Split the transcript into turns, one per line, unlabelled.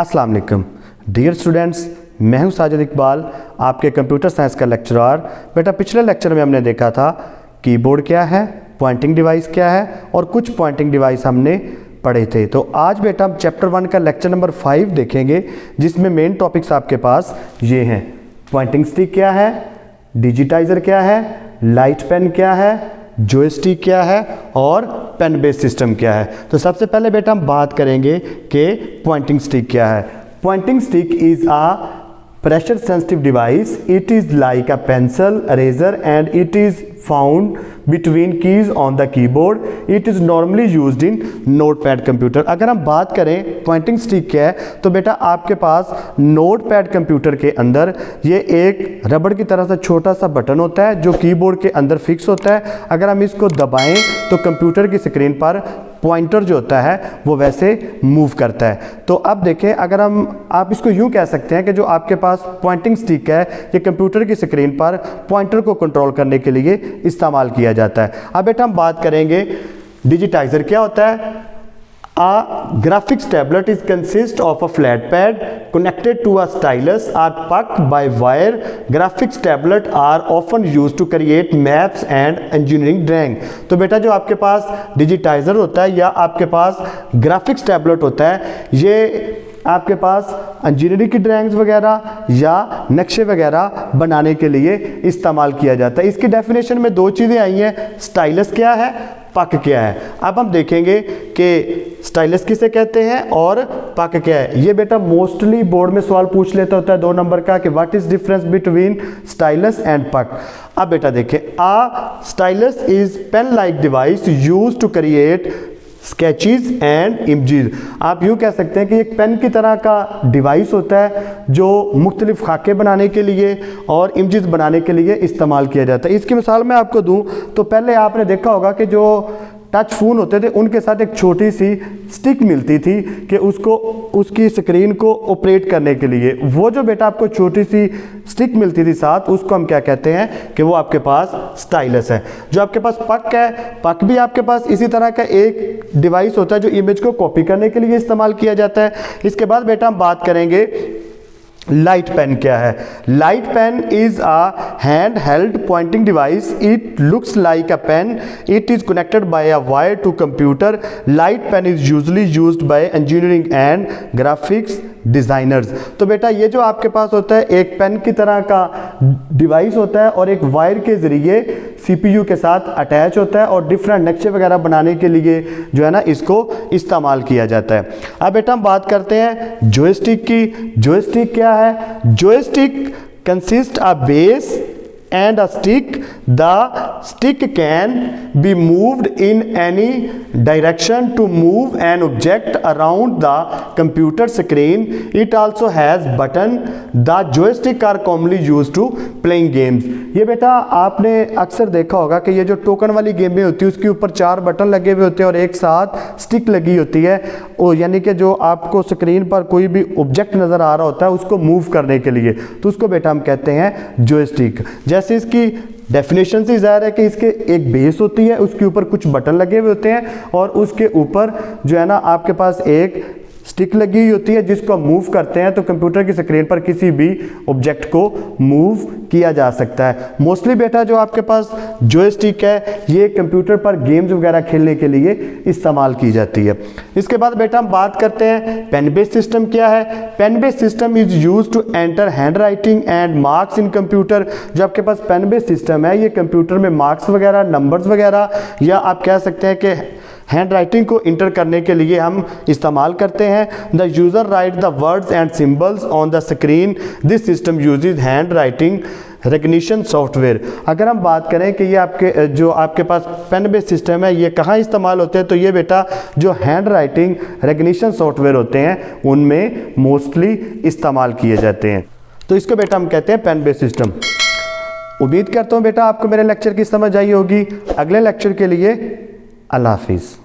अस्सलाम वालेकुम dear students, मैं हूं साजिद इकबाल, आपके कंप्यूटर साइंस का लेक्चरर। बेटा पिछले लेक्चर में हमने देखा था कीबोर्ड क्या है, पॉइंटिंग डिवाइस क्या है और कुछ पॉइंटिंग डिवाइस हमने पढ़े थे। तो आज बेटा हम चैप्टर 1 का लेक्चर नंबर 5 देखेंगे, जिसमें मेन टॉपिक्स आपके पास ये हैं। पॉइंटिंग स्टिक क्या है, डिजिटाइजर क्या है, लाइट पेन क्या है, जॉयस्टिक क्या है और पेन बेस सिस्टम क्या है। तो सबसे पहले बेटा हम बात करेंगे कि पॉइंटिंग स्टिक क्या है। Pointing stick is a pressure sensitive device. It is like a pencil eraser and it is found between keys on the keyboard. It is normally used in notepad computer. अगर हम बात करें Poynting stick क्या है, तो बेटा आपके पास notepad computer के अंदर ये एक रबड़ की तरह से छोटा सा बटन होता है जो कीबोर्ड के अंदर फिक्स होता है। अगर हम इसको दबाएं तो कंप्यूटर की स्क्रीन पर पॉइंटर जो होता है वो वैसे मूव करता है। तो अब देखें, अगर आप इसको यूं कह सकते हैं कि जो आपके पास पॉइंटिंग स्टिक है ये कंप्यूटर की स्क्रीन पर पॉइंटर को कंट्रोल करने के लिए इस्तेमाल किया जाता है। अब बेटा हम बात करेंगे डिजिटाइजर क्या होता है। A graphics tablet is consist of a flat pad connected to a stylus or puck by wire. Graphics tablet are often used to create maps and engineering drawing. तो बेटा जो आपके पास डिजिटाइजर होता है या आपके पास ग्राफिक्स टैबलेट होता है, ये आपके पास इंजीनियरिंग की ड्राइंग्स वगैरह या नक्शे वगैरह बनाने के लिए इस्तेमाल किया जाता है। इसकी डेफिनेशन में दो चीज़ें आई हैं, स्टाइलस क्या है, पक क्या है। अब हम देखेंगे कि स्टाइलस किसे कहते हैं और पक क्या है। ये बेटा मोस्टली बोर्ड में सवाल पूछ लेता होता है 2 नंबर का कि what is difference between stylus and puck. अब बेटा देखें, a stylus is pen like device use to create sketches and images. आप यूँ कह सकते हैं कि एक पेन की तरह का डिवाइस होता है जो मुख्तलिफ खाके बनाने के लिए और इमेजेस बनाने के लिए इस्तेमाल किया जाता है। इसकी मिसाल मैं आपको दूं तो पहले आपने देखा होगा कि जो टच फ़ोन होते थे उनके साथ एक छोटी सी स्टिक मिलती थी कि उसकी स्क्रीन को ऑपरेट करने के लिए। वो जो बेटा आपको छोटी सी स्टिक मिलती थी साथ, उसको हम क्या कहते हैं कि वो आपके पास स्टाइलस है। जो आपके पास पक है, पक भी आपके पास इसी तरह का एक डिवाइस होता है जो इमेज को कॉपी करने के लिए इस्तेमाल किया जाता है। इसके बाद बेटा हम बात करेंगे लाइट पेन क्या है। Light pen is a hand held pointing device. It looks like a pen. It is connected by a wire to computer. Light pen is usually used by engineering and graphics designers. तो बेटा ये जो आपके पास होता है एक pen की तरह का डिवाइस होता है और एक वायर के जरिए सीपीयू के साथ अटैच होता है और डिफरेंट नक्शे वगैरह बनाने के लिए जो है ना इसको इस्तेमाल किया जाता है। अब बेटा हम बात करते हैं जॉयस्टिक की। जॉयस्टिक क्या है? Joystick consist a base and a stick. The stick can be moved in any direction to move an object around the computer screen. It also has button. The joystick are commonly used to playing games. ये बेटा आपने अक्सर देखा होगा कि ये जो token वाली गेमें होती है उसके ऊपर 4 बटन लगे हुए होते हैं और एक साथ स्टिक लगी होती है, और यानी कि जो आपको स्क्रीन पर कोई भी ऑब्जेक्ट नज़र आ रहा होता है उसको मूव करने के लिए, तो उसको बेटा हम कहते हैं जॉयस्टिक। जैसे इसकी डेफिनेशन से ज़ाहिर है कि इसके एक बेस होती है, उसके ऊपर कुछ बटन लगे हुए होते हैं और उसके ऊपर जो है ना आपके पास एक स्टिक लगी हुई होती है जिसको मूव करते हैं तो कंप्यूटर की स्क्रीन पर किसी भी ऑब्जेक्ट को मूव किया जा सकता है। मोस्टली बेटा जो आपके पास जॉयस्टिक है ये कंप्यूटर पर गेम्स वगैरह खेलने के लिए इस्तेमाल की जाती है। इसके बाद बेटा हम बात करते हैं पेन बेस सिस्टम क्या है। Pen base system is use to enter hand writing and marks in computer. जो आपके पास पेन बेस सिस्टम है ये कंप्यूटर में मार्क्स वगैरह, नंबर्स वगैरह या आप कह सकते हैं कि हैंड राइटिंग को इंटर करने के लिए हम इस्तेमाल करते हैं। The user write the words and symbols on the screen. This system uses hand writing recognition software. अगर हम बात करें कि ये आपके पास पेन बेस सिस्टम है ये कहाँ इस्तेमाल होते हैं, तो ये बेटा जो हैंड राइटिंग रिकग्निशन सॉफ्टवेयर होते हैं उनमें मोस्टली इस्तेमाल किए जाते हैं। तो इसको बेटा हम कहते हैं पेन बेस सिस्टम। उम्मीद करता हूँ बेटा आपको मेरे लेक्चर की समझ आई होगी। अगले लेक्चर के लिए अल्लाह हाफिज़।